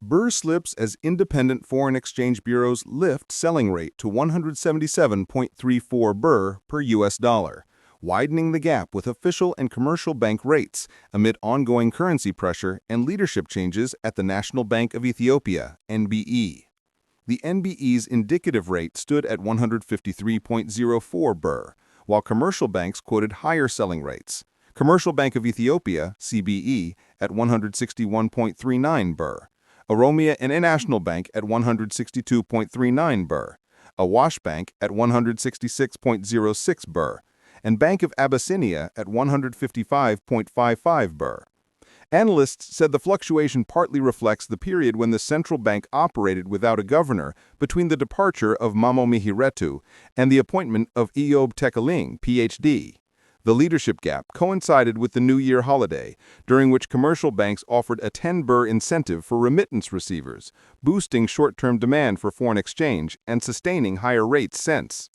Birr slips as independent foreign exchange bureaus lift selling rate to 177.34 Birr per US dollar, widening the gap with official and commercial bank rates amid ongoing currency pressure and leadership changes at the National Bank of Ethiopia, NBE. The NBE's indicative rate stood at 153.04 Birr, while commercial banks quoted higher selling rates. Commercial Bank of Ethiopia, CBE, at 161.39 Birr, Oromia International Bank at 162.39 Birr, Awash Bank at 166.06 Birr, and Bank of Abyssinia at 155.55 Birr. Analysts said the fluctuation partly reflects the period when the central bank operated without a governor between the departure of Mamo Mihiretu and the appointment of Eyob Tekaling, Ph.D. The leadership gap coincided with the New Year holiday, during which commercial banks offered a 10 Birr incentive for remittance receivers, boosting short-term demand for foreign exchange and sustaining higher rates since.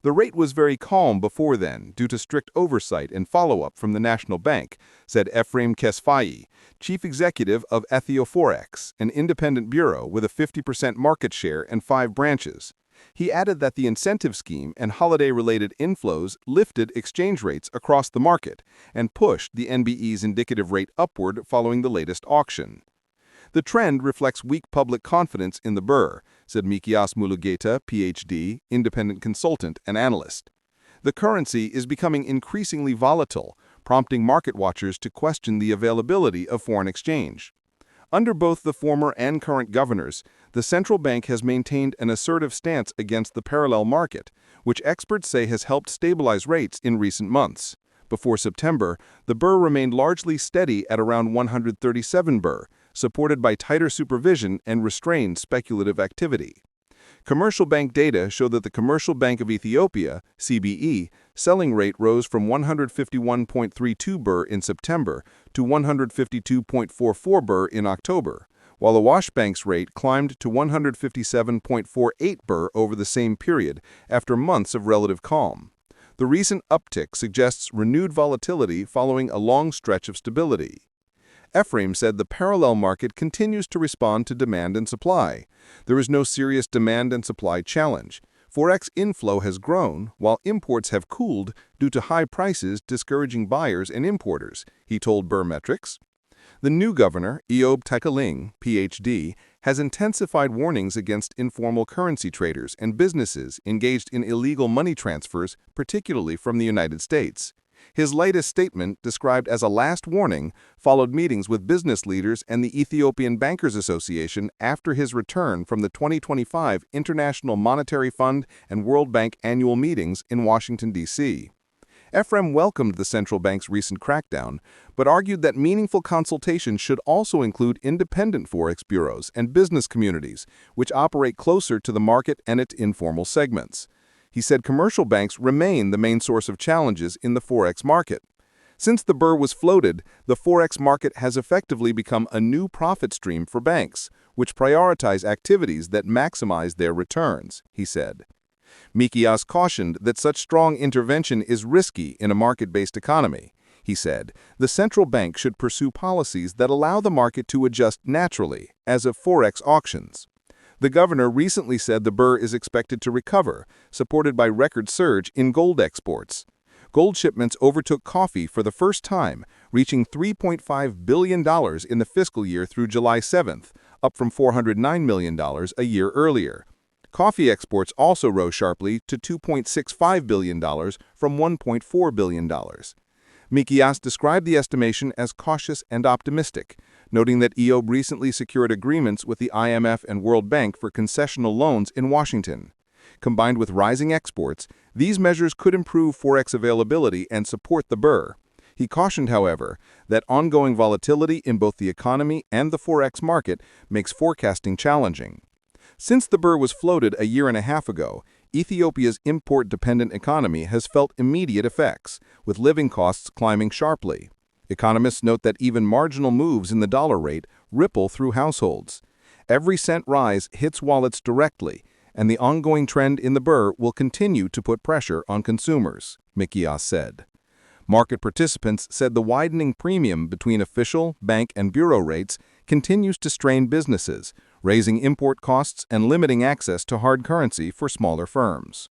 The rate was very calm before then due to strict oversight and follow-up from the National Bank, said Ephraim Kesfayi, chief executive of Ethioforex, an independent bureau with a 50% market share and 5 branches. He added that the incentive scheme and holiday-related inflows lifted exchange rates across the market and pushed the NBE's indicative rate upward following the latest auction. The trend reflects weak public confidence in the Birr, said Mikias Mulugeta, Ph.D., independent consultant and analyst. The currency is becoming increasingly volatile, prompting market watchers to question the availability of foreign exchange. Under both the former and current governors, the central bank has maintained an assertive stance against the parallel market, which experts say has helped stabilize rates in recent months. Before September, the Birr remained largely steady at around 137 Birr, supported by tighter supervision and restrained speculative activity. Commercial bank data show that the Commercial Bank of Ethiopia, CBE, selling rate rose from 151.32 Birr in September to 152.44 Birr in October, while the Awash Bank's rate climbed to 157.48 Birr over the same period after months of relative calm. The recent uptick suggests renewed volatility following a long stretch of stability. Ephraim said the parallel market continues to respond to demand and supply. There is no serious demand and supply challenge. Forex inflow has grown, while imports have cooled due to high prices discouraging buyers and importers, he told Birr Metrics. The new governor, Eyob Tekaling, Ph.D., has intensified warnings against informal currency traders and businesses engaged in illegal money transfers, particularly from the United States. His latest statement, described as a last warning, followed meetings with business leaders and the Ethiopian Bankers Association after his return from the 2025 International Monetary Fund and World Bank annual meetings in Washington, D.C. Ephraim welcomed the central bank's recent crackdown, but argued that meaningful consultation should also include independent forex bureaus and business communities, which operate closer to the market and its informal segments. He said commercial banks remain the main source of challenges in the forex market. Since the Birr was floated, the forex market has effectively become a new profit stream for banks, which prioritize activities that maximize their returns, he said. Mikias cautioned that such strong intervention is risky in a market-based economy. He said, the central bank should pursue policies that allow the market to adjust naturally, as of forex auctions. The governor recently said the Birr is expected to recover, supported by record surge in gold exports. Gold shipments overtook coffee for the first time, reaching $3.5 billion in the fiscal year through July 7th, up from $409 million a year earlier. Coffee exports also rose sharply to $2.65 billion from $1.4 billion. Mikias described the estimation as cautious and optimistic, noting that Eyob recently secured agreements with the IMF and World Bank for concessional loans in Washington. Combined with rising exports, these measures could improve forex availability and support the Birr. He cautioned, however, that ongoing volatility in both the economy and the forex market makes forecasting challenging. Since the Birr was floated a year and a half ago, Ethiopia's import-dependent economy has felt immediate effects, with living costs climbing sharply. Economists note that even marginal moves in the dollar rate ripple through households. Every cent rise hits wallets directly, and the ongoing trend in the Birr will continue to put pressure on consumers, Mikias said. Market participants said the widening premium between official, bank, and bureau rates continues to strain businesses, raising import costs and limiting access to hard currency for smaller firms.